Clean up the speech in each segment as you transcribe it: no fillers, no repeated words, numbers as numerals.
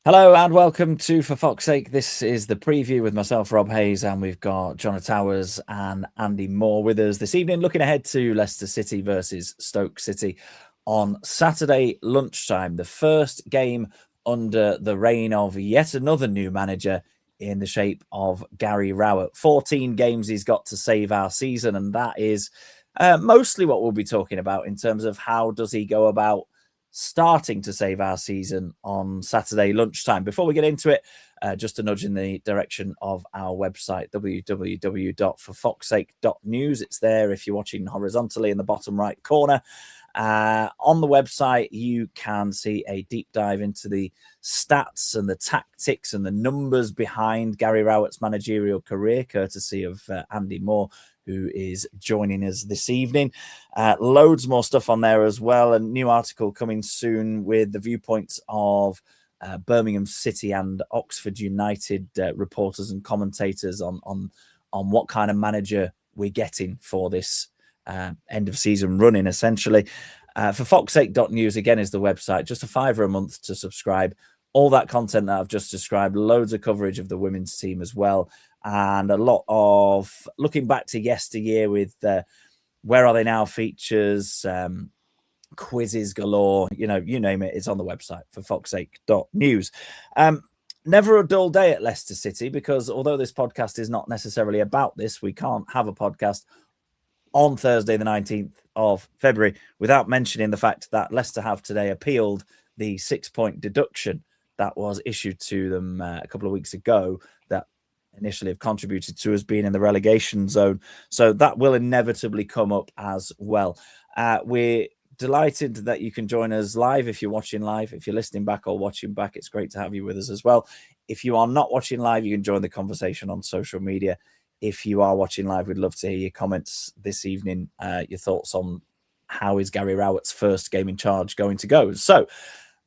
Hello and welcome to For Fox's Sake. This is the preview with myself, Rob Hayes, and we've got Jonah Towers and Andy Moore with us this evening, looking ahead to Leicester City versus Stoke City on Saturday lunchtime. The first game under the reign of yet another new manager in the shape of Gary Rowett. 14 games he's got to save our season, and that is mostly what we'll be talking about in terms of how does he go about starting to save our season on Saturday lunchtime. Before we get into it, just a nudge in the direction of our website, www.forfoxsake.news. It's there if you're watching horizontally in the bottom right corner. On the website, you can see a deep dive into the stats and the tactics and the numbers behind Gary Rowett's managerial career, courtesy of Andy Moore, who is joining us this evening. Loads more stuff on there as well. A new article coming soon with the viewpoints of Birmingham City and Oxford United reporters and commentators on what kind of manager we're getting for this end of season running, essentially. For foxsake.news, again, is the website. Just £5 a month to subscribe. All that content that I've just described, loads of coverage of the women's team as well, and a lot of looking back to yesteryear with Where Are They Now features, quizzes galore, you name it, it's on the website for foxsake.news. Never a dull day at Leicester City, because although this podcast is not necessarily about this, we can't have a podcast on Thursday, the 19th of February, without mentioning the fact that Leicester have today appealed the 6-point deduction that was issued to them a couple of weeks ago that initially have contributed to us being in the relegation zone. So that will inevitably come up as well. We're delighted that you can join us live if you're watching live. If you're listening back or watching back, it's great to have you with us as well. If you are not watching live, you can join the conversation on social media. If you are watching live, we'd love to hear your comments this evening, your thoughts on how is Gary Rowett's first game in charge going to go. So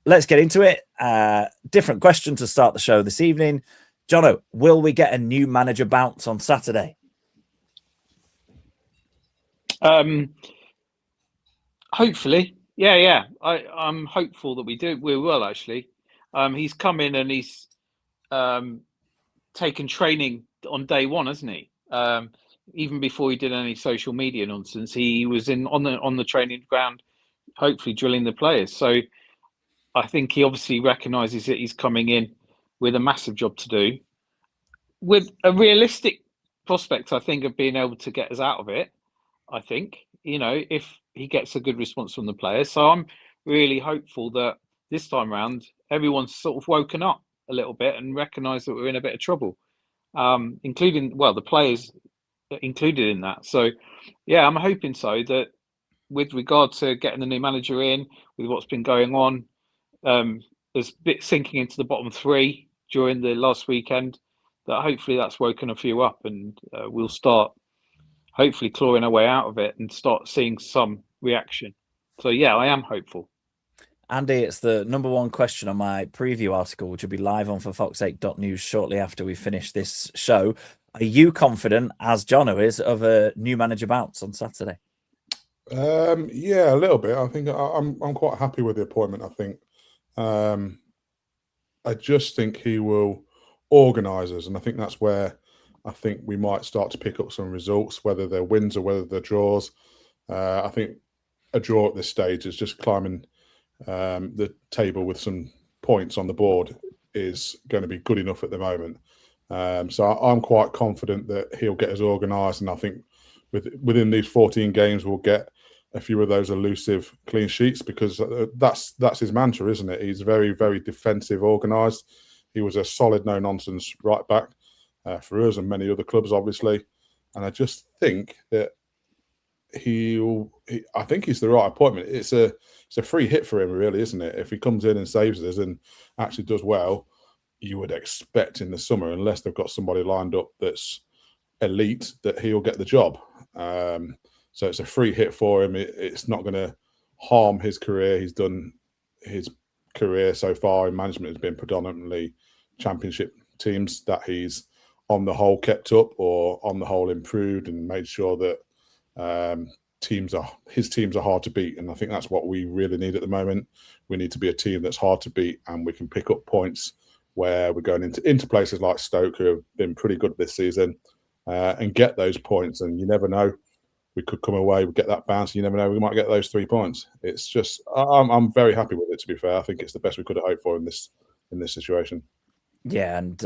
let's get into it. Different question to start the show this evening. Jono, will we get a new manager bounce on Saturday? Hopefully. Yeah. I'm hopeful that we will, actually. He's come in and he's taken training on day one, hasn't he? Even before he did any social media nonsense, he was on the training ground, hopefully drilling the players. So I think he obviously recognises that he's coming in with a massive job to do, with a realistic prospect, I think, of being able to get us out of it. I think, if he gets a good response from the players. So I'm really hopeful that this time round, everyone's sort of woken up a little bit and recognised that we're in a bit of trouble, including, the players included in that. So, yeah, I'm hoping so, that with regard to getting the new manager in, with what's been going on, there's a bit sinking into the bottom three during the last weekend, that hopefully that's woken a few up, and we'll start hopefully clawing our way out of it and start seeing some reaction. So, yeah, I am hopeful. Andy, it's the number one question on my preview article, which will be live on forfoxsake.news shortly after we finish this show. Are you confident, as Jono is, of a new manager bounce on Saturday? Yeah, a little bit. I think I'm quite happy with the appointment. I think I just think he will organise us, and I think that's where I think we might start to pick up some results, whether they're wins or whether they're draws. I think a draw at this stage is just climbing the table with some points on the board is going to be good enough at the moment. So I'm quite confident that he'll get us organised, and I think within these 14 games we'll get a few of those elusive clean sheets, because that's his mantra, isn't it? He's very, very defensive, organised. He was a solid, no-nonsense right back for us and many other clubs, obviously. And I just think that I think he's the right appointment. It's a free hit for him, really, isn't it? If he comes in and saves us and actually does well, you would expect in the summer, unless they've got somebody lined up that's elite, that he'll get the job. So it's a free hit for him. It's not going to harm his career. He's done his career so far in management has been predominantly championship teams that he's on the whole kept up, or on the whole improved, and made sure that his teams are hard to beat. And I think that's what we really need at the moment. We need to be a team that's hard to beat, and we can pick up points where we're going into places like Stoke, who have been pretty good this season, and get those points. And you never know, we could come away, we get that bounce. You never know, we might get those 3 points. It's just, I'm very happy with it. To be fair, I think it's the best we could have hoped for in this situation. Yeah, and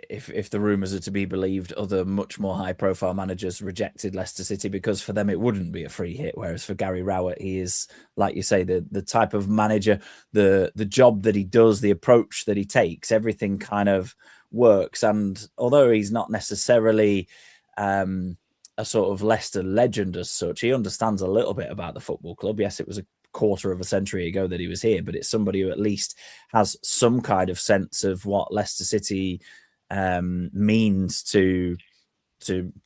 if the rumours are to be believed, other much more high-profile managers rejected Leicester City because for them it wouldn't be a free hit. Whereas for Gary Rowett, he is, like you say, the type of manager, the job that he does, the approach that he takes, everything kind of works. And although he's not necessarily a sort of Leicester legend as such, he understands a little bit about the football club. Yes, it was a quarter of a century ago that he was here, but it's somebody who at least has some kind of sense of what Leicester City means to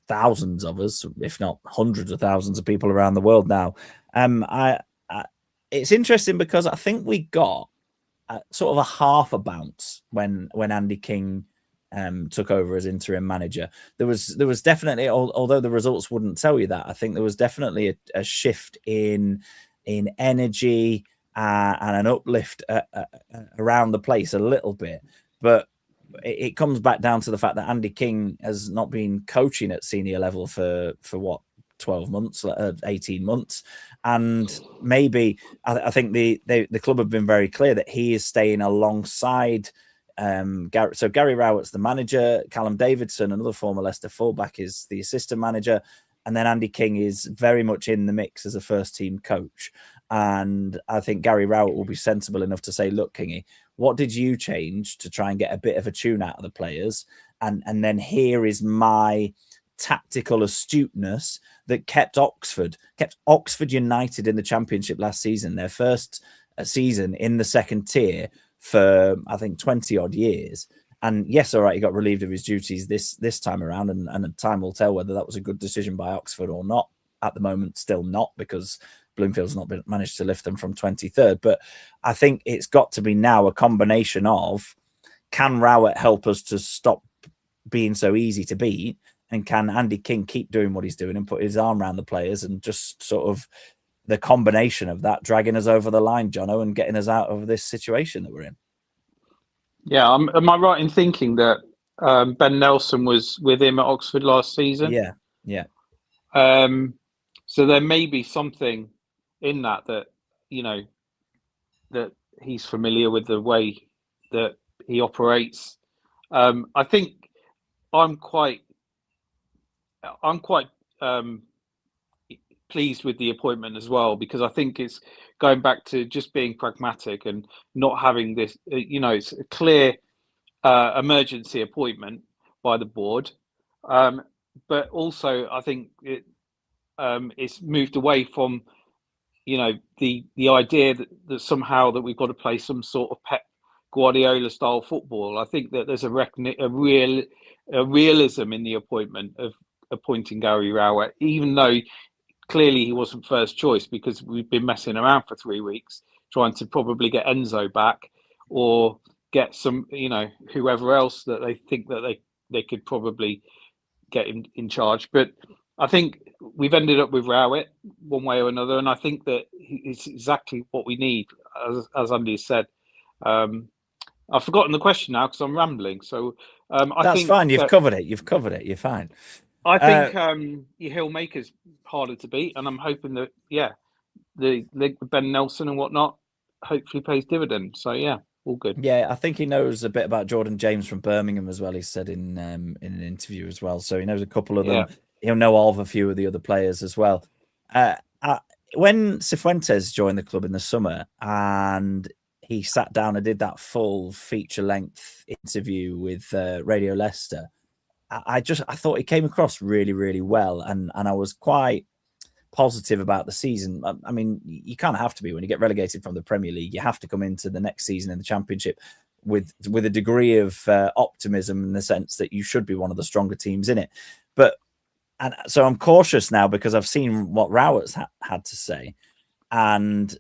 thousands of us, if not hundreds of thousands of people around the world now. It's interesting because I think we got sort of a half a bounce when Andy King took over as interim manager. There was definitely, although the results wouldn't tell you that, I think there was definitely a shift in energy and an uplift around the place a little bit. But it comes back down to the fact that Andy King has not been coaching at senior level for what, 12 months, 18 months. And maybe I think the club have been very clear that he is staying alongside Gary. So Gary Rowett's the manager, Callum Davidson, another former Leicester fullback, is the assistant manager. And then Andy King is very much in the mix as a first team coach. And I think Gary Rowett will be sensible enough to say, look, Kingy, what did you change to try and get a bit of a tune out of the players? And then here is my tactical astuteness that kept Oxford United in the Championship last season, their first season in the second tier for, I think, 20 odd years. And yes, all right, he got relieved of his duties this time around, and time will tell whether that was a good decision by Oxford or not. At the moment, still not, because Bloomfield's not managed to lift them from 23rd. But I think it's got to be now a combination of, can Rowett help us to stop being so easy to beat? And can Andy King keep doing what he's doing and put his arm around the players, and just sort of the combination of that dragging us over the line, Jono, and getting us out of this situation that we're in? Yeah, am I right in thinking that Ben Nelson was with him at Oxford last season? Yeah. So there may be something in that you know, that he's familiar with the way that he operates. I think I'm quite pleased with the appointment as well, because I think it's going back to just being pragmatic and not having this, it's a clear emergency appointment by the board. But also I think it's moved away from, the idea that somehow that we've got to play some sort of Pep Guardiola style football. I think that there's a realism in the appointment of appointing Gary Rowett, even though clearly he wasn't first choice, because we've been messing around for 3 weeks trying to probably get Enzo back or get some, whoever else that they think that they could probably get in charge. But I think we've ended up with Rowett one way or another, and I think that it's exactly what we need, as Andy said. I've forgotten the question now because I'm rambling. So I think fine. You've covered it. You're fine. I think your Hillmaker's harder to beat, and I'm hoping that the Ben Nelson and whatnot hopefully pays dividend. So all good. Yeah, I think he knows a bit about Jordan James from Birmingham as well. He said in an interview as well, so he knows a couple of them. Yeah. He'll know of a few of the other players as well. When Cifuentes joined the club in the summer and he sat down and did that full feature-length interview with Radio Leicester, I thought he came across really, really well, and I was quite positive about the season. I mean, you kind of have to be when you get relegated from the Premier League. You have to come into the next season in the Championship with a degree of optimism, in the sense that you should be one of the stronger teams in it. And so I'm cautious now because I've seen what Rowett's had to say, and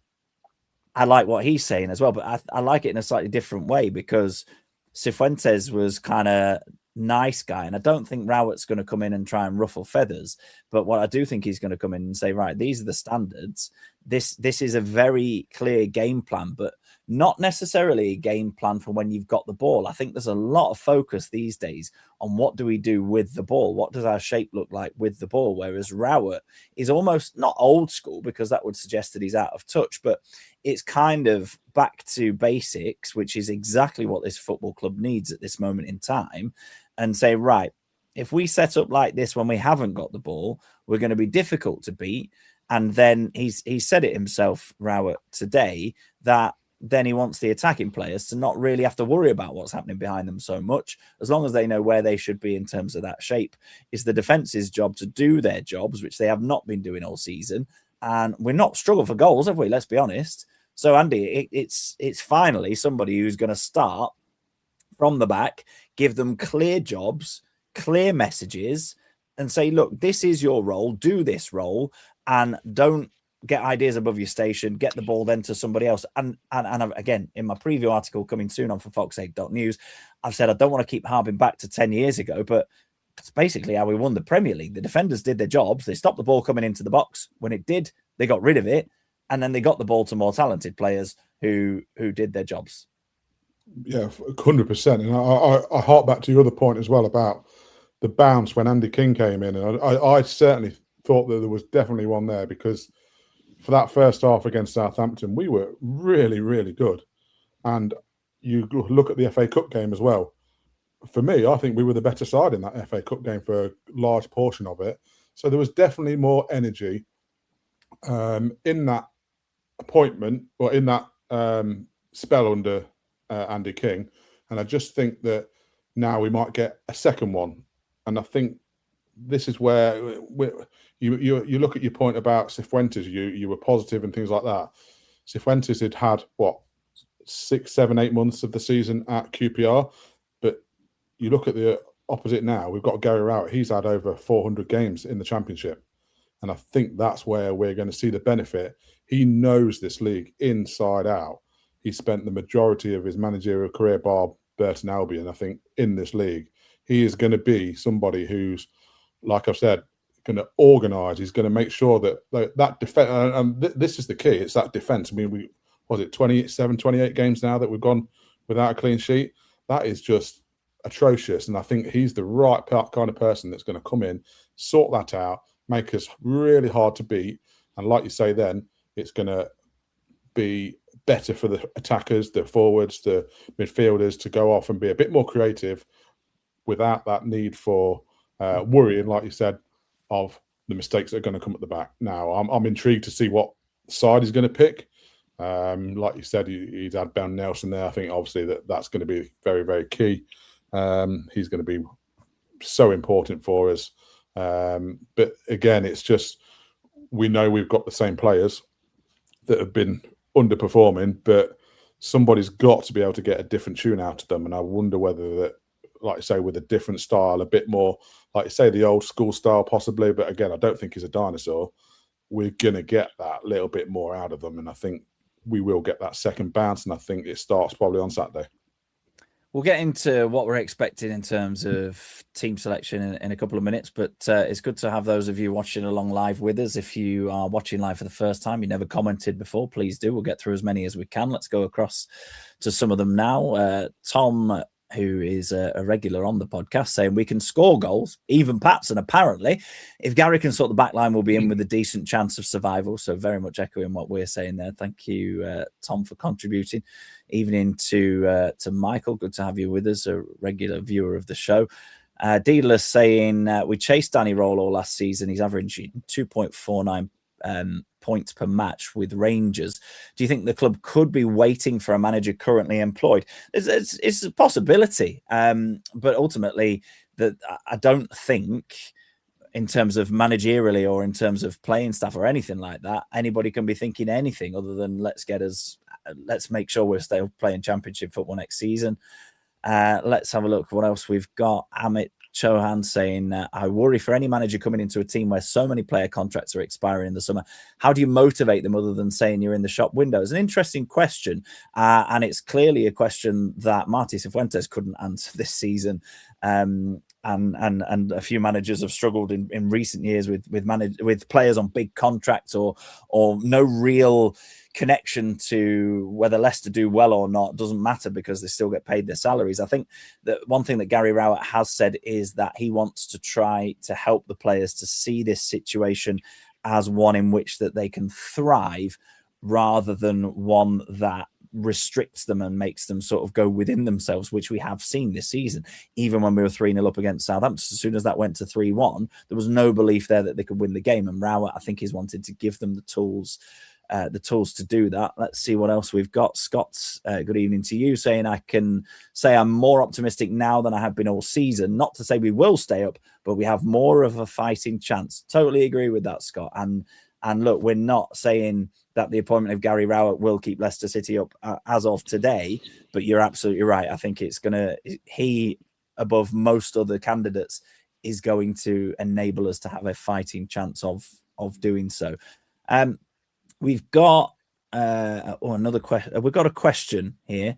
I like what he's saying as well. But I like it in a slightly different way, because Cifuentes was kind of nice guy, and I don't think Rowett's going to come in and try and ruffle feathers. But what I do think he's going to come in and say, right, these are the standards. this is a very clear game plan, but not necessarily a game plan for when you've got the ball. I think there's a lot of focus these days on what do we do with the ball? What does our shape look like with the ball? Whereas Rowett is almost not old school, because that would suggest that he's out of touch, but it's kind of back to basics, which is exactly what this football club needs at this moment in time, and say, right, if we set up like this when we haven't got the ball, we're going to be difficult to beat. And then he said it himself, Rowett, today, that then he wants the attacking players to not really have to worry about what's happening behind them so much, as long as they know where they should be in terms of that shape. It's the defence's job to do their jobs, which they have not been doing all season. And we're not struggling for goals, have we? Let's be honest. So, Andy, it's finally somebody who's going to start from the back, give them clear jobs, clear messages, and say, look, this is your role, do this role, and don't get ideas above your station, get the ball then to somebody else. And again, in my preview article coming soon on forfoxsake.news, I've said I don't want to keep harping back to 10 years ago, but it's basically how we won the Premier League. The defenders did their jobs. They stopped the ball coming into the box. When it did, they got rid of it. And then they got the ball to more talented players who did their jobs. Yeah, 100%. And I hark back to your other point as well about the bounce when Andy King came in. And I certainly thought that there was definitely one there, because for that first half against Southampton, we were really, really good. And you look at the FA Cup game as well. For me, I think we were the better side in that FA Cup game for a large portion of it. So there was definitely more energy in that appointment, or in that spell under Andy King. And I just think that now we might get a second one. And I think this is where you look at your point about Cifuentes. You were positive and things like that. Cifuentes had what, 6, 7, 8 months of the season at QPR, but you look at the opposite now. We've got Gary Rowett. He's had over 400 games in the Championship, and I think that's where we're going to see the benefit. He knows this league inside out. He spent the majority of his managerial career, bar Burton Albion, I think, in this league. He is going to be somebody who's, like I've said, going to organise. He's going to make sure that defence, and this is the key, it's that defence. I mean, was it 27, 28 games now that we've gone without a clean sheet? That is just atrocious. And I think he's the right kind of person that's going to come in, sort that out, make us really hard to beat. And like you say, then it's going to be better for the attackers, the forwards, the midfielders to go off and be a bit more creative without that need for worrying, like you said, of the mistakes that are going to come at the back. Now, I'm intrigued to see what side he's going to pick. Like you said, he's had Ben Nelson there. I think obviously that's going to be very, very key. He's going to be so important for us. But again, it's just, we know we've got the same players that have been underperforming, but somebody's got to be able to get a different tune out of them. And I wonder whether that, like you say, with a different style, a bit more, like you say, the old school style possibly. But again, I don't think he's a dinosaur. We're going to get that little bit more out of them. And I think we will get that second bounce. And I think it starts probably on Saturday. We'll get into what we're expecting in terms of team selection in a couple of minutes, but it's good to have those of you watching along live with us. If you are watching live for the first time, you never commented before, please do. We'll get through as many as we can. Let's go across to some of them now. Tom, who is a regular on the podcast, saying we can score goals, even Pats, and apparently if Gary can sort the back line, we'll be in with a decent chance of survival. So very much echoing what we're saying there. Thank you, Tom, for contributing. Evening to Michael. Good to have you with us, a regular viewer of the show. Dealer saying we chased Danny Rolo last season. He's averaging 2.49 points per match with Rangers. Do you think the club could be waiting for a manager currently employed? It's a possibility, but ultimately, I don't think, in terms of managerially or in terms of playing staff or anything like that, anybody can be thinking anything other than let's make sure we're still playing Championship football next season. Let's have a look what else we've got. Amit Chauhan saying, I worry for any manager coming into a team where so many player contracts are expiring in the summer. How do you motivate them other than saying you're in the shop window? It's an interesting question. And it's clearly a question that Martí Cifuentes couldn't answer this season. and a few managers have struggled in recent years with players on big contracts or no real connection to whether Leicester do well or not. Doesn't matter because they still get paid their salaries. I think that one thing that Gary Rowett has said is that he wants to try to help the players to see this situation as one in which that they can thrive rather than one that restricts them and makes them sort of go within themselves, which we have seen this season. Even when we were 3-0 up against Southampton, as soon as that went to 3-1, there was no belief there that they could win the game. And Rowett, I think, is wanted to give them the tools to do that. Let's see what else we've got. Scott, good evening to you, saying I can say I'm more optimistic now than I have been all season. Not to say we will stay up, but we have more of a fighting chance. Totally agree with that, Scott. And look, we're not saying that the appointment of Gary Rowett will keep Leicester City up as of today, but you're absolutely right. I think he, above most other candidates, is going to enable us to have a fighting chance of doing so. We've got another question. We've got a question here.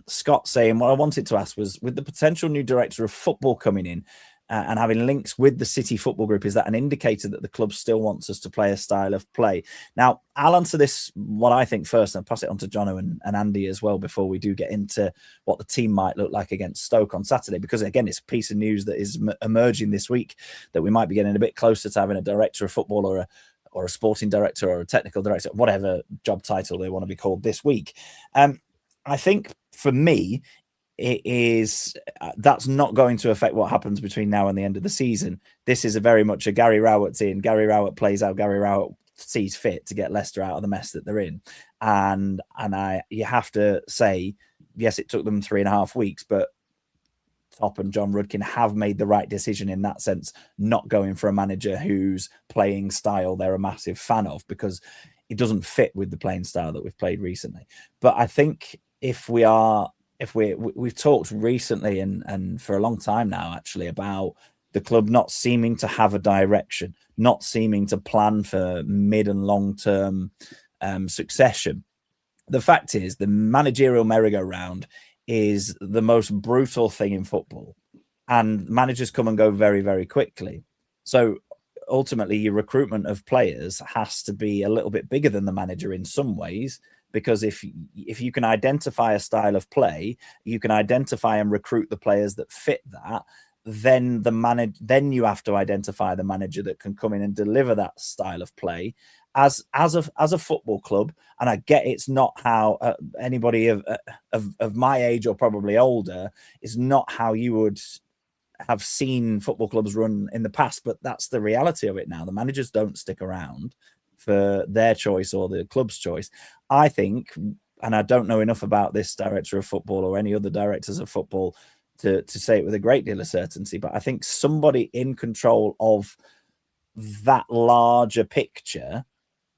Scott saying, what I wanted to ask was, with the potential new director of football coming in and having links with the City Football Group, is that an indicator that the club still wants us to play a style of play? Now, I'll answer this, what I think first, and pass it on to Jono and Andy as well before we do get into what the team might look like against Stoke on Saturday, because again, it's a piece of news that is emerging this week that we might be getting a bit closer to having a director of football or a sporting director or a technical director, whatever job title they want to be called this week. I think for me, it is that's not going to affect what happens between now and the end of the season. This is a very much a Gary Rowett team. Gary Rowett plays out Gary Rowett sees fit to get Leicester out of the mess that they're in. And you have to say, yes, it took them 3.5 weeks, but Top and John Rudkin have made the right decision in that sense, not going for a manager whose playing style they're a massive fan of, because it doesn't fit with the playing style that we've played recently. But I think we've talked recently and for a long time now, actually, about the club not seeming to have a direction, not seeming to plan for mid and long-term succession. The fact is, the managerial merry-go-round is the most brutal thing in football, and managers come and go very, very quickly. So ultimately, your recruitment of players has to be a little bit bigger than the manager in some ways, because if you can identify a style of play, you can identify and recruit the players that fit that, then you have to identify the manager that can come in and deliver that style of play as a football club. And I get it's not how anybody of my age or probably older is not how you would have seen football clubs run in the past, but that's the reality of it now. The managers don't stick around for their choice or the club's choice. I think, and I don't know enough about this director of football or any other directors of football to say it with a great deal of certainty, but I think somebody in control of that larger picture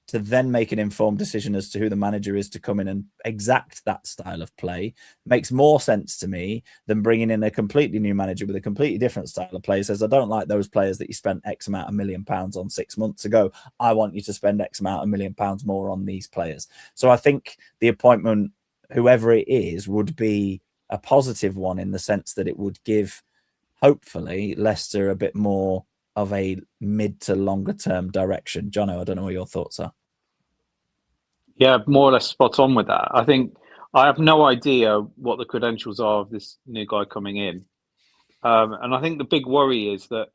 to then make an informed decision as to who the manager is to come in and exact that style of play makes more sense to me than bringing in a completely new manager with a completely different style of play. Says, I don't like those players that you spent X amount of £1 million on 6 months ago. I want you to spend X amount of £1 million more on these players. So I think the appointment, whoever it is, would be a positive one in the sense that it would give, hopefully, Leicester a bit more of a mid to longer term direction. Jono, I don't know what your thoughts are. Yeah, more or less spot on with that. I think I have no idea what the credentials are of this new guy coming in. And I think the big worry is that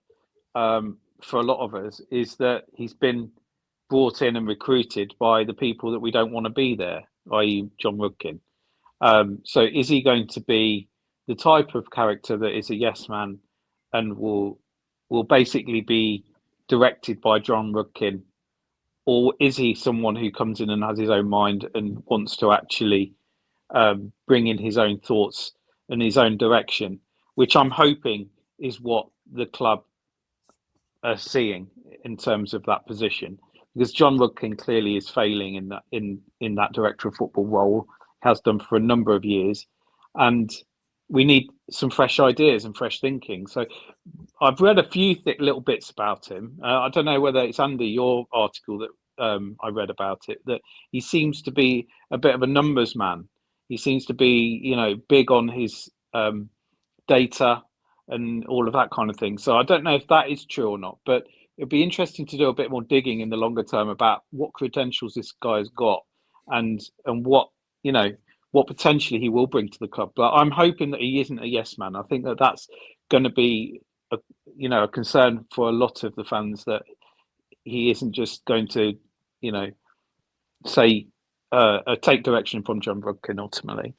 for a lot of us is that he's been brought in and recruited by the people that we don't want to be there, i.e. John Rudkin. So is he going to be the type of character that is a yes man and will basically be directed by John Rudkin? Or is he someone who comes in and has his own mind and wants to actually bring in his own thoughts and his own direction, which I'm hoping is what the club are seeing in terms of that position, because John Rudkin clearly is failing in that director of football role, has done for a number of years, and we need some fresh ideas and fresh thinking. So I've read a few little bits about him. I don't know whether it's Andy, your article that I read about it, that he seems to be a bit of a numbers man. He seems to be, big on his data, and all of that kind of thing. So I don't know if that is true or not, but it'd be interesting to do a bit more digging in the longer term about what credentials this guy's got and what, what potentially he will bring to the club. But I'm hoping that he isn't a yes man. I think that that's going to be a concern for a lot of the fans, that he isn't just going to, say take direction from John Rudkin ultimately.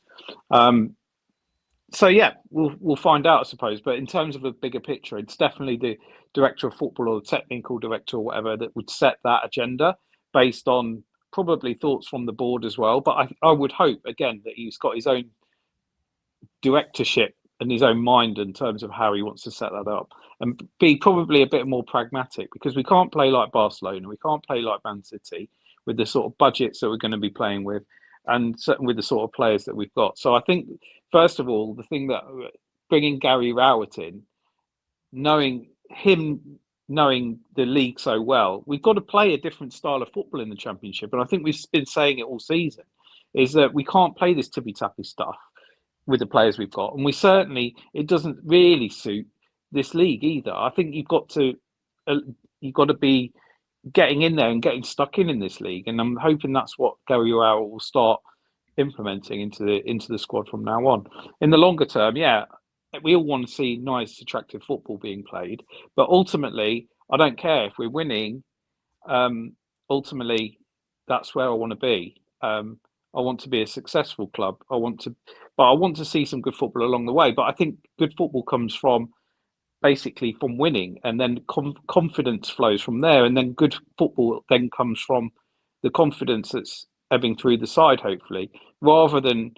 So yeah, we'll find out, I suppose. But in terms of a bigger picture, it's definitely the director of football or the technical director or whatever that would set that agenda based on probably thoughts from the board as well. But I would hope again that he's got his own directorship and his own mind in terms of how he wants to set that up, and be probably a bit more pragmatic, because we can't play like Barcelona, we can't play like Man City with the sort of budgets that we're going to be playing with, and certainly with the sort of players that we've got. So I think, first of all, the thing that bringing Gary Rowett in, knowing the league so well, we've got to play a different style of football in the Championship. And I think we've been saying it all season, is that we can't play this tippy-tappy stuff with the players we've got. And it doesn't really suit this league either. I think you've got to be getting in there and getting stuck in this league. And I'm hoping that's what Gary Rowett will start implementing into the squad from now on. In the longer term, yeah, we all want to see nice, attractive football being played, but ultimately, I don't care if we're winning. Ultimately, that's where I want to be. I want to be a successful club. I want to see some good football along the way. But I think good football comes from winning, and then confidence flows from there, and then good football then comes from the confidence that's ebbing through the side, hopefully, rather than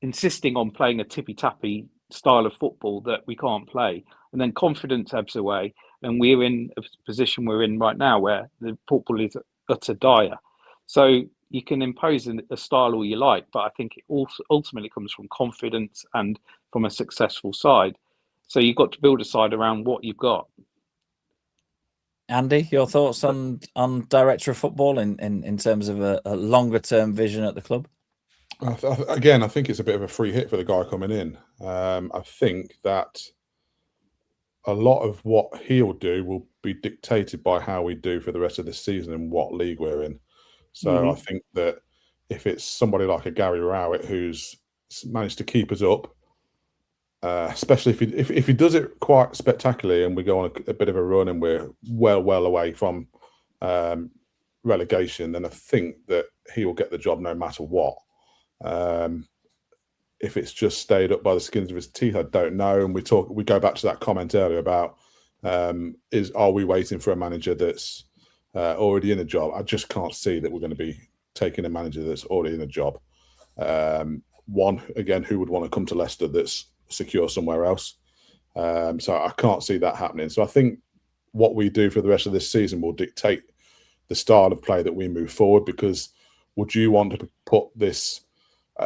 insisting on playing a tippy-tappy style of football that we can't play, and then confidence ebbs away, and we're in a position we're in right now where the football is utter dire. So you can impose a style all you like, but I think it also ultimately comes from confidence and from a successful side. So you've got to build a side around what you've got. Andy, your thoughts on director of football in terms of a longer term vision at the club? Again, I think it's a bit of a free hit for the guy coming in. I think that a lot of what he'll do will be dictated by how we do for the rest of this season and what league we're in. So I think that if it's somebody like a Gary Rowett who's managed to keep us up, especially if he does it quite spectacularly and we go on a bit of a run and we're well away from relegation, then I think that he will get the job no matter what. If it's just stayed up by the skins of his teeth, I don't know. And we go back to that comment earlier about are we waiting for a manager that's already in a job? I just can't see that we're going to be taking a manager that's already in a job. One, again, who would want to come to Leicester that's secure somewhere else? So I can't see that happening. So I think what we do for the rest of this season will dictate the style of play that we move forward, because would you want to put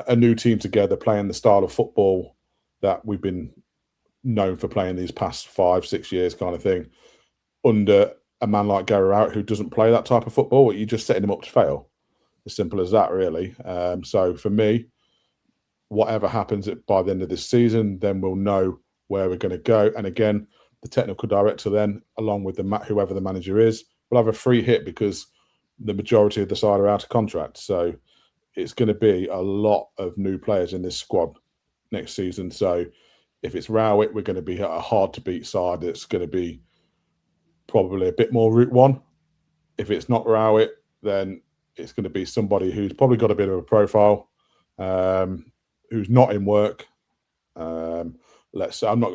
a new team together playing the style of football that we've been known for playing these past 5-6 years kind of thing under a man like Gary Rowett who doesn't play that type of football? Or are you just setting him up to fail? As simple as that, really. So for me, whatever happens by the end of this season, then we'll know where we're going to go. And again, the technical director then, along with whoever the manager is, will have a free hit because the majority of the side are out of contract. So it's going to be a lot of new players in this squad next season. So if it's Rowett, we're going to be a hard-to-beat side. It's going to be probably a bit more Route 1. If it's not Rowett, then it's going to be somebody who's probably got a bit of a profile, who's not in work. Let's say I'm not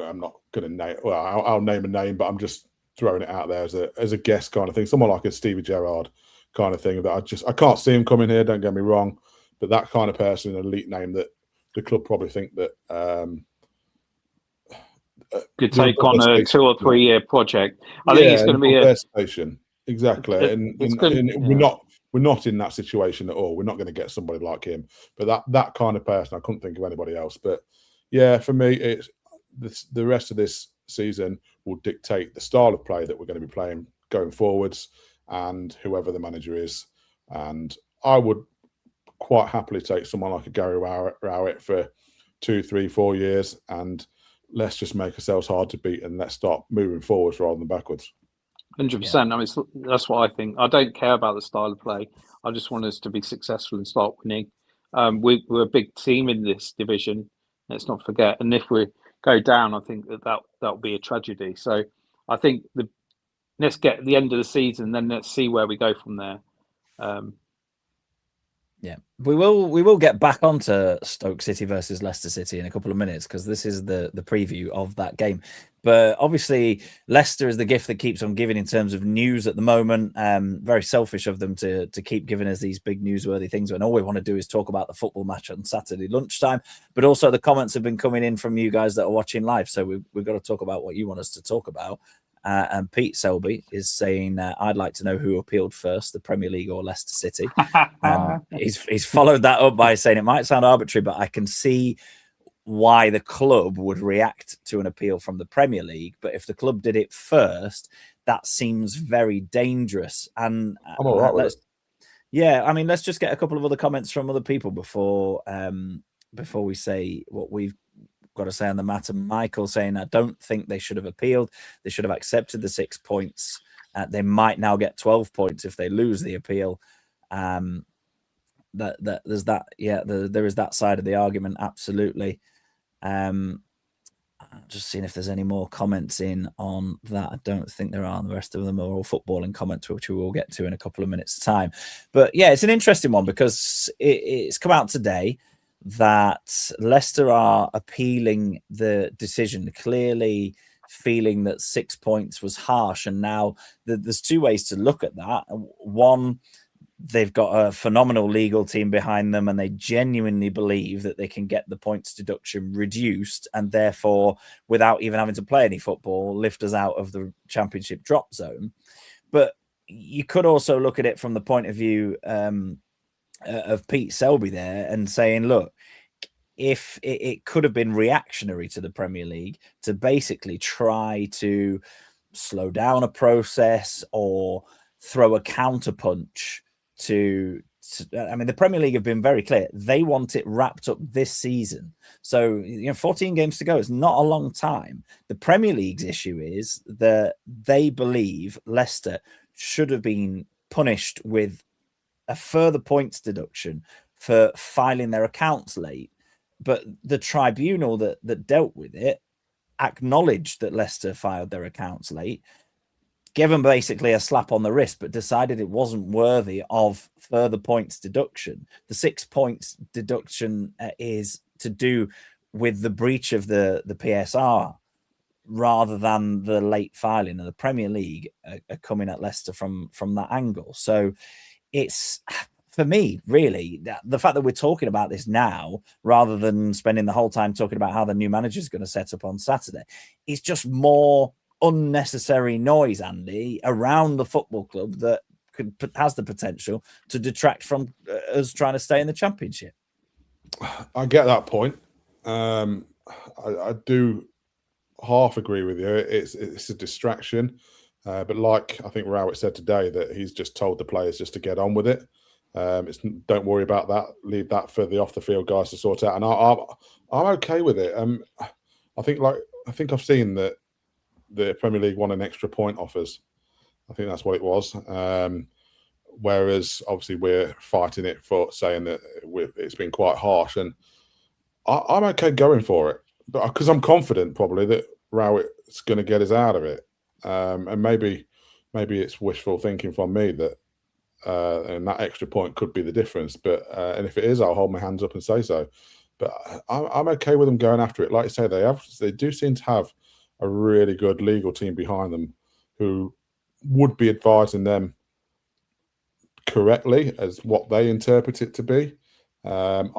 going to name. Well, I'll name a name, but I'm just throwing it out there as a guess kind of thing. Someone like a Stevie Gerrard kind of thing that I can't see him coming here. Don't get me wrong, but that kind of person, an elite name that the club probably think that could take on a 2 or 3 year project. I think it's going to be a station. Exactly, and we're not in that situation at all. We're not going to get somebody like him, but that kind of person, I couldn't think of anybody else. But yeah, for me, it's the rest of this season will dictate the style of play that we're going to be playing going forwards, and whoever the manager is. And I would quite happily take someone like a Gary Rowett for 2, 3, 4 years and let's just make ourselves hard to beat and let's start moving forwards rather than backwards. 100%. I mean, that's what I think. I don't care about the style of play. I just want us to be successful and start winning. We're a big team in this division. Let's not forget. And if we go down, I think that'll be a tragedy. So I think let's get the end of the season, then let's see where we go from there. Yeah, we will get back onto Stoke City versus Leicester City in a couple of minutes, because this is the preview of that game. But obviously, Leicester is the gift that keeps on giving in terms of news at the moment. Very selfish of them to keep giving us these big newsworthy things when all we want to do is talk about the football match on Saturday lunchtime. But also the comments have been coming in from you guys that are watching live, so we've got to talk about what you want us to talk about. And Pete Selby is saying, I'd like to know who appealed first, the Premier League or Leicester City. He's followed that up by saying it might sound arbitrary, but I can see why the club would react to an appeal from the Premier League. But if the club did it first, that seems very dangerous. And I'm all right with it. Yeah, I mean, let's just get a couple of other comments from other people before we say what we've got to say on the matter. Michael saying, I don't think they should have appealed. They should have accepted the 6 points. They might now get 12 points if they lose the appeal. There's that. Yeah, there is that side of the argument. Absolutely. Just seeing if there's any more comments in on that. I don't think there are. The rest of them are all footballing comments, which we will get to in a couple of minutes' time. But yeah, it's an interesting one because it's come out today that Leicester are appealing the decision, clearly feeling that 6 points was harsh. And now there's two ways to look at that. One, they've got a phenomenal legal team behind them and they genuinely believe that they can get the points deduction reduced and therefore, without even having to play any football, lift us out of the Championship drop zone. But you could also look at it from the point of view of Pete Selby there and saying, look, if it could have been reactionary to the Premier League to basically try to slow down a process or throw a counterpunch to I mean, the Premier League have been very clear. They want it wrapped up this season. So, 14 games to go. It's not a long time. The Premier League's issue is that they believe Leicester should have been punished with a further points deduction for filing their accounts late. But the tribunal that dealt with it acknowledged that Leicester filed their accounts late, gave them basically a slap on the wrist, but decided it wasn't worthy of further points deduction. The 6 points deduction is to do with the breach of the PSR rather than the late filing. And the Premier League are coming at Leicester from that angle. So it's, for me, really, the fact that we're talking about this now rather than spending the whole time talking about how the new manager is going to set up on Saturday is just more unnecessary noise, Andy, around the football club that has the potential to detract from us trying to stay in the Championship. I get that point. I do half agree with you. It's a distraction, but like I think Rowett said today, that he's just told the players just to get on with it. Don't worry about that. Leave that for the off the field guys to sort out. And I'm okay with it. I think I've seen that the Premier League won an extra point off us. I think that's what it was. Whereas obviously we're fighting it for saying that it's been quite harsh, and I'm okay going for it, but because I'm confident probably that Rowett's going to get us out of it. And maybe it's wishful thinking from me that and that extra point could be the difference. But and if it is, I'll hold my hands up and say so. But I'm okay with them going after it. Like you say, they do seem to have a really good legal team behind them who would be advising them correctly as what they interpret it to be. I've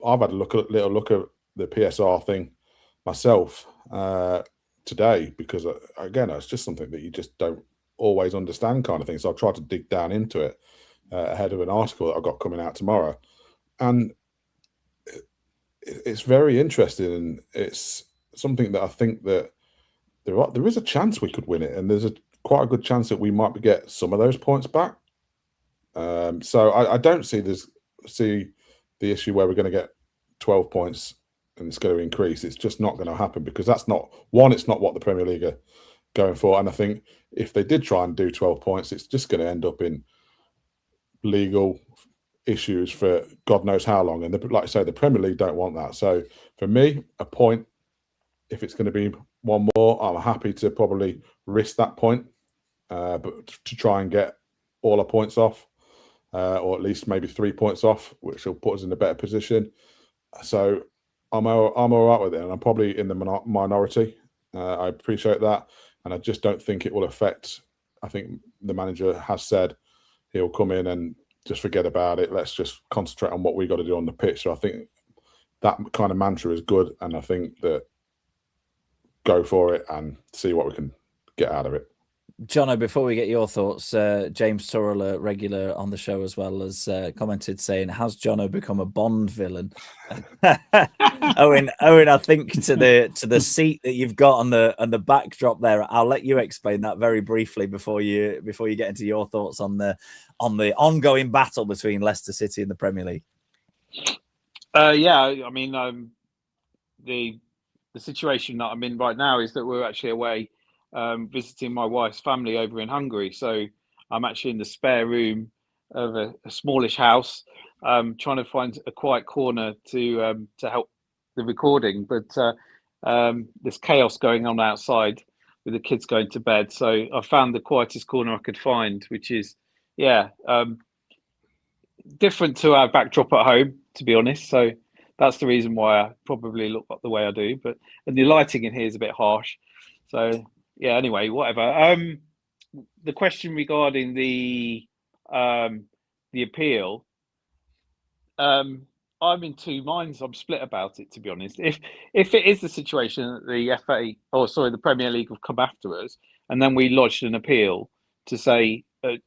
had a little look at the PSR thing myself today because, again, it's just something that you just don't always understand kind of thing. So I tried to dig down into it ahead of an article that I've got coming out tomorrow. And it's very interesting, and it's something that I think that there is a chance we could win it, and there's quite a good chance that we might get some of those points back. So I don't see the issue where we're going to get 12 points and it's going to increase. It's just not going to happen because that's not one. It's not what the Premier League are going for. And I think if they did try and do 12 points, it's just going to end up in legal issues for God knows how long. And like I say, the Premier League don't want that. So for me, a point, if it's going to be one more, I'm happy to probably risk that point, but to try and get all our points off, or at least maybe 3 points off, which will put us in a better position. So I'm all right with it, and I'm probably in the minority. I appreciate that, and I just don't think it will affect. I think the manager has said he'll come in and just forget about it. Let's just concentrate on what we got to do on the pitch. So I think that kind of mantra is good, and I think that go for it and see what we can get out of it. Jono, before we get your thoughts, James Turrell, a regular on the show as well, has commented saying, "Has Jono become a Bond villain?" Owen, I think to the seat that you've got on the backdrop there, I'll let you explain that very briefly before you get into your thoughts on the ongoing battle between Leicester City and the Premier League. Yeah, I mean, the situation that I'm in right now is that we're actually away visiting my wife's family over in Hungary. So I'm actually in the spare room of a smallish house, trying to find a quiet corner to help the recording. But there's chaos going on outside with the kids going to bed. So I found the quietest corner I could find, which is, different to our backdrop at home, to be honest. So that's the reason why I probably look the way I do. And the lighting in here is a bit harsh. So yeah, anyway, whatever. The question regarding the appeal, I'm in two minds. I'm split about it, to be honest. If it is the situation that the Premier League have come after us, and then we lodged an appeal to say, to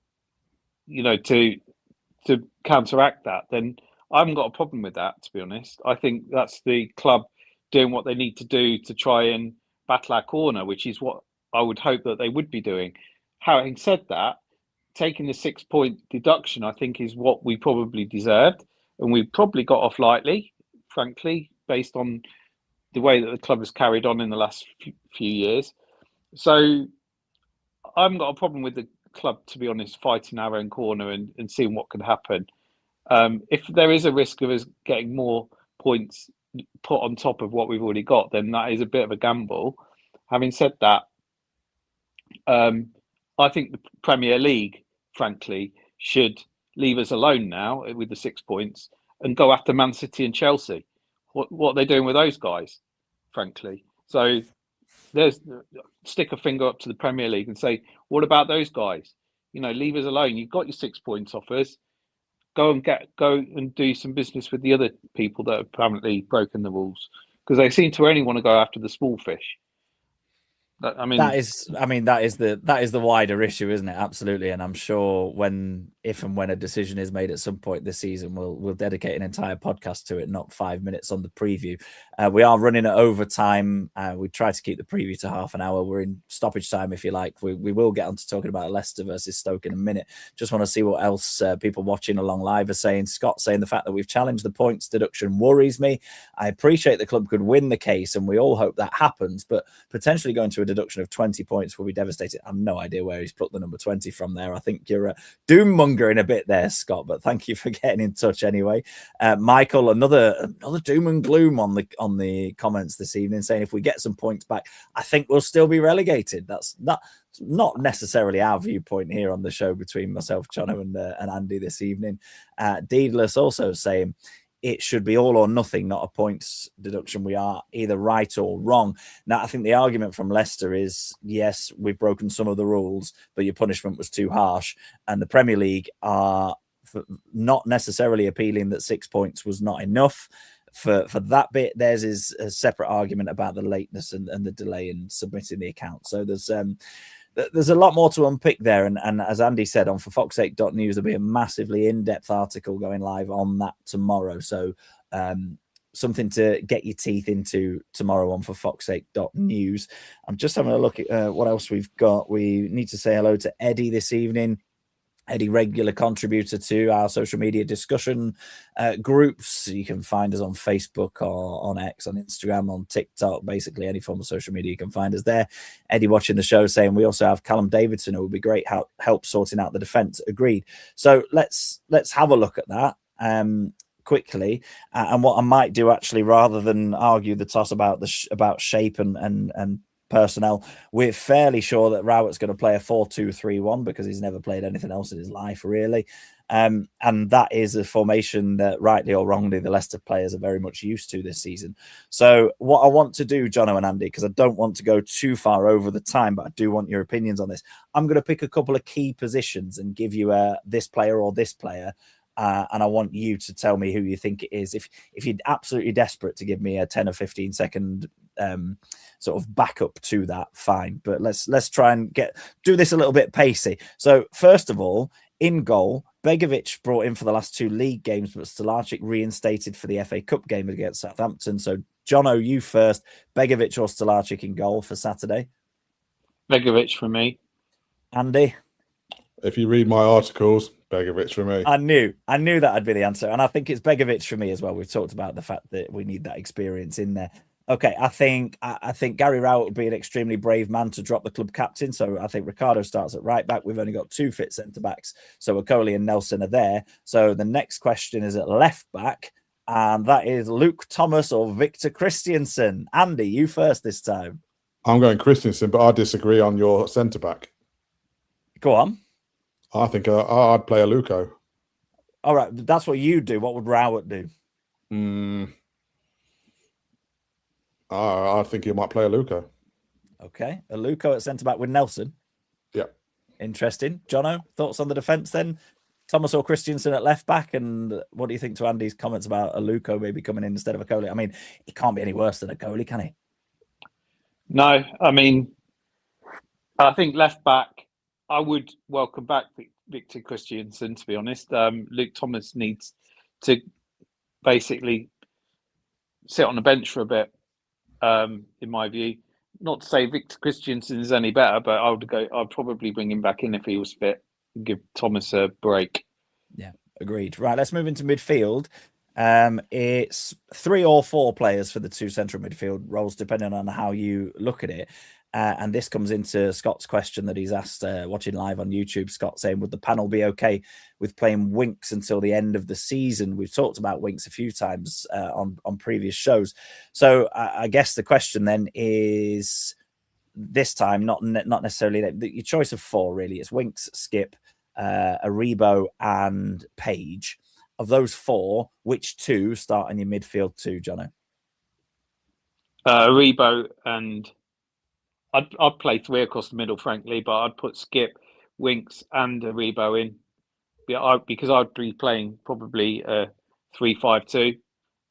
counteract that, then I haven't got a problem with that, to be honest. I think that's the club doing what they need to do to try and battle our corner, which is what I would hope that they would be doing. Having said that, taking the 6 point deduction, I think, is what we probably deserved. And we probably got off lightly, frankly, based on the way that the club has carried on in the last few years. So I haven't got a problem with the club, to be honest, fighting our own corner and seeing what can happen. If there is a risk of us getting more points put on top of what we've already got, then that is a bit of a gamble. Having said that, I think the Premier League, frankly, should leave us alone now with the 6 points and go after Man City and Chelsea. What are they doing with those guys, frankly? So stick a finger up to the Premier League and say, what about those guys? Leave us alone. You've got your 6 points off us. Go and do some business with the other people that have apparently broken the rules, because they seem to only want to go after the small fish. That is the wider issue, isn't it? Absolutely. And I'm sure if and when a decision is made at some point this season, we'll dedicate an entire podcast to it, not 5 minutes on the preview. We are running at overtime. We try to keep the preview to half an hour. We're in stoppage time, if you like. We will get on to talking about Leicester versus Stoke in a minute. Just want to see what else people watching along live are saying. Scott saying the fact that we've challenged the points deduction worries me. I appreciate the club could win the case, and we all hope that happens, but potentially going to a deduction of 20 points will be devastating. I have no idea where he's put the number 20 from there. I think you're doom mongering a bit there, Scott, but thank you for getting in touch anyway. Michael, another doom and gloom on the comments this evening, saying if we get some points back, I think we'll still be relegated. That's not necessarily our viewpoint here on the show between myself, Jono, and Andy this evening. Deedless also saying it should be all or nothing, not a points deduction. We are either right or wrong. Now, I think the argument from Leicester is, yes, we've broken some of the rules, but your punishment was too harsh. And the Premier League are not necessarily appealing that 6 points was not enough. For that bit, theirs is a separate argument about the lateness and the delay in submitting the account. So there's a lot more to unpick there. And as Andy said, on forfoxsake.news, there'll be a massively in-depth article going live on that tomorrow. So something to get your teeth into tomorrow on forfoxsake.news. I'm just having a look at what else we've got. We need to say hello to Eddie this evening. Eddie, regular contributor to our social media discussion groups. You can find us on Facebook or on X, on Instagram, on TikTok, basically any form of social media. You can find us there. Eddie watching the show saying we also have Callum Davidson, who would be great help sorting out the defence. Agreed. So let's have a look at that quickly. And what I might do, actually, rather than argue the toss about about shape and personnel, we're fairly sure that Rowett's going to play a 4-2-3-1 because he's never played anything else in his life, really. And that is a formation that, rightly or wrongly, the Leicester players are very much used to this season. So what I want to do, Jono and Andy, because I don't want to go too far over the time, but I do want your opinions on this. I'm going to pick a couple of key positions and give you this player or this player. And I want you to tell me who you think it is. If you're absolutely desperate to give me a 10 or 15 second sort of backup to that, fine. But let's try and do this a little bit pacey. So first of all, in goal, Begovic brought in for the last 2 league games, but Stolarczyk reinstated for the FA Cup game against Southampton. So Jono, you first. Begovic or Stolarczyk in goal for Saturday? Begovic for me. Andy? If you read my articles, Begovic for me. I knew that'd be the answer, and I think it's Begovic for me as well. We've talked about the fact that we need that experience in there. Okay, I think Gary Rowett would be an extremely brave man to drop the club captain. So I think Ricardo starts at right back. We've only got 2 fit centre backs, so Okoli and Nelson are there. So the next question is at left back, and that is Luke Thomas or Victor Christiansen. Andy, you first this time. I'm going Christiansen, but I disagree on your centre back. Go on. I think I'd play a Luco. All right, that's what you do. What would Rowett do? I think he might play a Luco. Okay, a Luco at centre back with Nelson. Yeah. Interesting. Jono, thoughts on the defence then? Thomas or Christiansen at left back, and what do you think to Andy's comments about a Luco maybe coming in instead of Okoli? I mean, he can't be any worse than Okoli, can he? No, I mean, I think left back, I would welcome back Victor Christiansen, to be honest. Luke Thomas needs to basically sit on the bench for a bit, in my view. Not to say Victor Christiansen is any better, but I'd probably bring him back in if he was fit and give Thomas a break. Yeah, agreed. Right, let's move into midfield. It's 3 or 4 players for the 2 central midfield roles, depending on how you look at it. And this comes into Scott's question that he's asked watching live on YouTube. Scott saying, would the panel be okay with playing Winks until the end of the season? We've talked about Winks a few times on previous shows. So I guess the question then is this time, not necessarily your choice of 4, really. It's Winks, Skip, Aribo and Page. Of those 4, which 2 start in your midfield too, Jono? Aribo and... I'd play 3 across the middle, frankly, but I'd put Skip, Winks, and Aribo in. Because I'd be playing probably 3-5-2,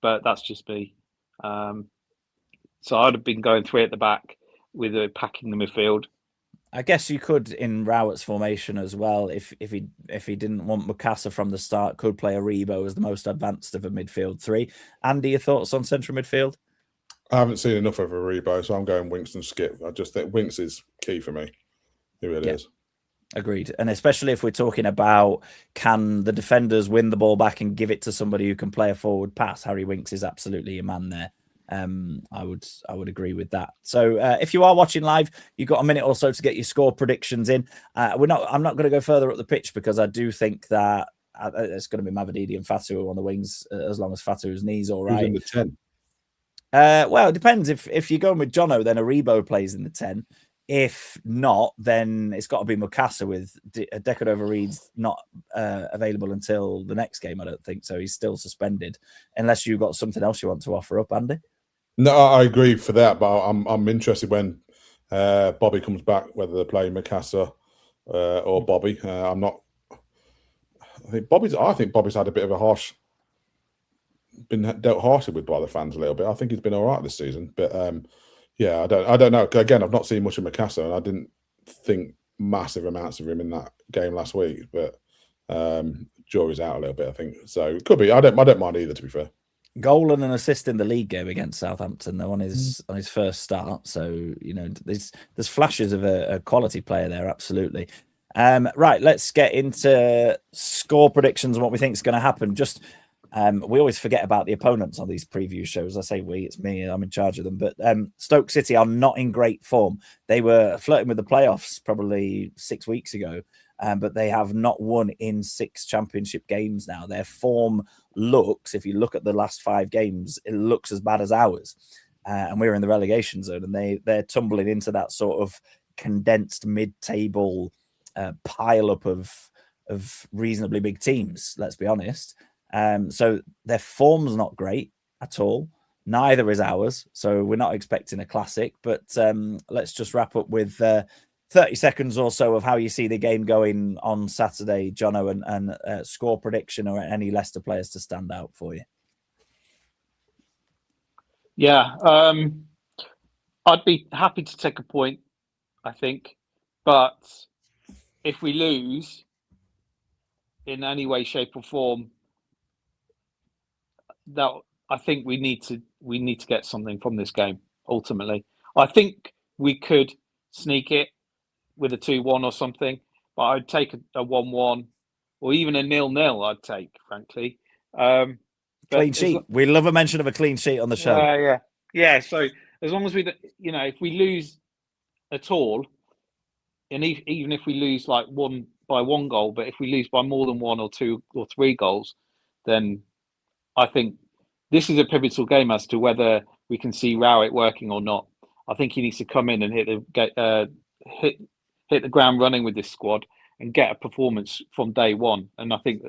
but that's just me. So I'd have been going 3 at the back with packing the midfield. I guess you could, in Rowett's formation as well, if he didn't want Mukasa from the start, could play Aribo as the most advanced of a midfield 3. Andy, your thoughts on central midfield? I haven't seen enough of Aribo, so I'm going Winks and Skip. I just think Winks is key for me. He really is. Agreed. And especially if we're talking about, can the defenders win the ball back and give it to somebody who can play a forward pass? Harry Winks is absolutely a man there. I would agree with that. So if you are watching live, you've got a minute or so to get your score predictions in. I'm not going to go further up the pitch because I do think that it's going to be Mavididi and Fatu on the wings as long as Fatu's knee's all right. Who's in the 10? Well, it depends. If you're going with Jono, then Aribo plays in the 10. If not, then it's got to be Mukasa with Decordova-Reid's not available until the next game, I don't think. So he's still suspended, unless you've got something else you want to offer up, Andy. No, I agree for that, but I'm interested when Bobby comes back, whether they're playing Mukasa or Bobby. I'm not. I think Bobby's had a bit of a been dealt harshly with by the fans a little bit. I think he's been all right this season, but yeah, I don't know. Again, I've not seen much of Mukasa, and I didn't think massive amounts of him in that game last week. But jury's out a little bit, I think. So it could be. I don't mind either, to be fair. Goal and an assist in the league game against Southampton, though, on his first start. So there's flashes of a quality player there, absolutely. Right, let's get into score predictions and what we think is going to happen. Just we always forget about the opponents on these preview shows. I say we, it's me, I'm in charge of them. But Stoke City are not in great form. They were flirting with the playoffs probably 6 weeks ago, but they have not won in 6 championship games now. Their form looks, if you look at the last 5 games, it looks as bad as ours. And we're in the relegation zone, and they're tumbling into that sort of condensed mid-table pile up of reasonably big teams, let's be honest. So their form's not great at all. Neither is ours. So we're not expecting a classic, but let's just wrap up with 30 seconds or so of how you see the game going on Saturday, Jono, and score prediction or any Leicester players to stand out for you. Yeah, I'd be happy to take a point, I think. But if we lose in any way, shape or form, that I think we need to get something from this game. Ultimately, I think we could sneak it with a 2-1 or something, but I'd take a 1-1 or even a 0-0. I'd take, frankly. Clean sheet. We love a mention of a clean sheet on the show. Yeah. So as long as we, if we lose at all, and even if we lose like 1 goal, but if we lose by more than 1 or 2 or 3 goals, then I think this is a pivotal game as to whether we can see Rowett working or not. I think he needs to come in and hit the ground running with this squad and get a performance from day one. And I think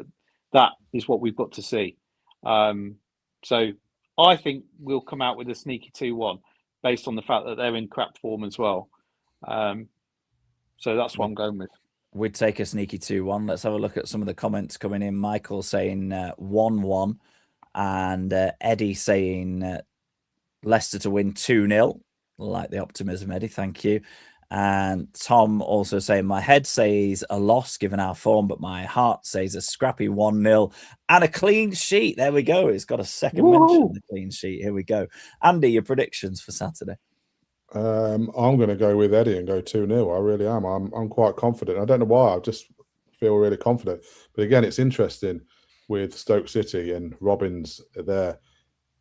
that is what we've got to see. So I think we'll come out with a sneaky 2-1 based on the fact that they're in crap form as well. So that's what I'm going with. We'd take a sneaky 2-1. Let's have a look at some of the comments coming in. Michael saying 1-1 and Eddie saying Leicester to win 2-0. Like the optimism, Eddie. Thank you. And Tom also saying, my head says a loss given our form, but my heart says a scrappy 1-0 and a clean sheet. There we go. It's got a second mention, the clean sheet. Here we go. Andy, your predictions for Saturday? I'm going to go with Eddie and go 2-0. I really am. I'm quite confident. I don't know why. I just feel really confident. But again, it's interesting with Stoke City and Robbins there.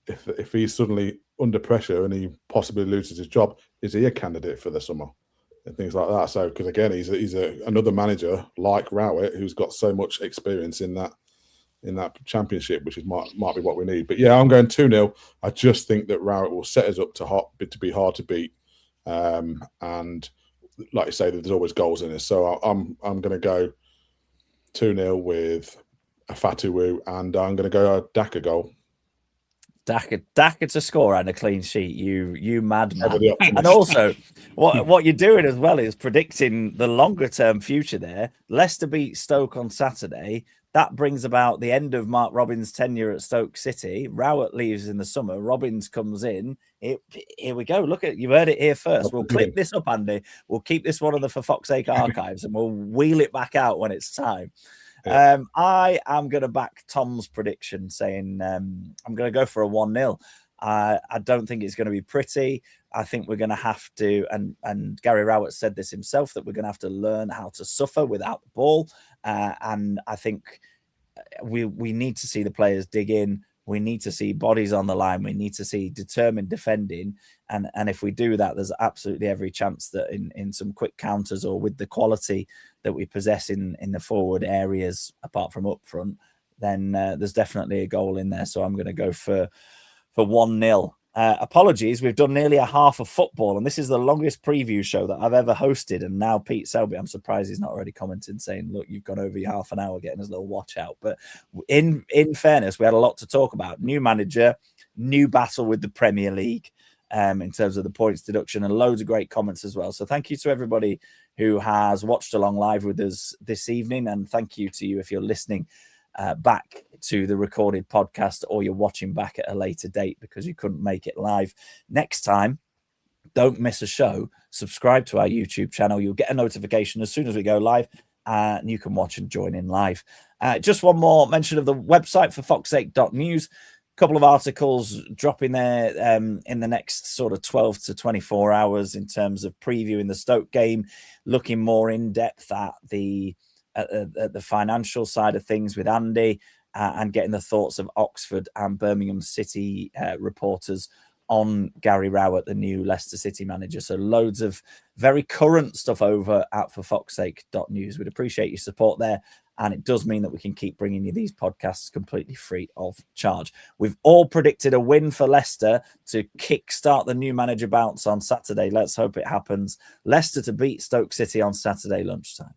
If he's suddenly under pressure and he possibly loses his job, is he a candidate for the summer? And things like that. So, because again, he's another manager like Rowett who's got so much experience in that championship, which might be what we need. But yeah, I'm going 2-0. I just think that Rowett will set us up to be hard to beat. And like you say, there's always goals in it. So I'm going to go 2-0 with a Fatuwu, and I'm going to go a Daka goal. Daka to score and a clean sheet, you madman. And also, what you're doing as well is predicting the longer term future there. Leicester beat Stoke on Saturday. That brings about the end of Mark Robins' tenure at Stoke City. Rowett leaves in the summer. Robins comes in. Here we go. Look at, you heard it here first. We'll clip this up, Andy. We'll keep this one of the For Fox's Sake archives, and we'll wheel it back out when it's time. Yeah. I am going to back Tom's prediction, saying I'm going to go for a 1-0. I don't think it's going to be pretty. I think we're going to have to, and Gary Rowett said this himself, that we're going to have to learn how to suffer without the ball. And I think we need to see the players dig in. We need to see bodies on the line. We need to see determined defending. And if we do that, there's absolutely every chance that in some quick counters or with the quality that we possess in the forward areas, apart from up front, then there's definitely a goal in there. So I'm going to go for 1-0. Apologies, we've done nearly a half of football, and this is the longest preview show that I've ever hosted. And now Pete Selby, I'm surprised he's not already commenting saying, look, you've gone over your half an hour getting his little watch out. But in fairness, we had a lot to talk about. New manager, new battle with the Premier League in terms of the points deduction, and loads of great comments as well. So thank you to everybody who has watched along live with us this evening, and thank you to you if you're listening back to the recorded podcast, or you're watching back at a later date because you couldn't make it live. Next time, don't miss a show. Subscribe to our YouTube channel. You'll get a notification as soon as we go live, and you can watch and join in live. Just one more mention of the website, for foxsake.news. couple of articles dropping there in the next sort of 12 to 24 hours in terms of previewing the Stoke game, looking more in depth at the financial side of things with Andy, and getting the thoughts of Oxford and Birmingham City reporters on Gary Rowett, the new Leicester City manager. So loads of very current stuff over at forfoxsake.news. We'd appreciate your support there. And it does mean that we can keep bringing you these podcasts completely free of charge. We've all predicted a win for Leicester to kickstart the new manager bounce on Saturday. Let's hope it happens. Leicester to beat Stoke City on Saturday lunchtime.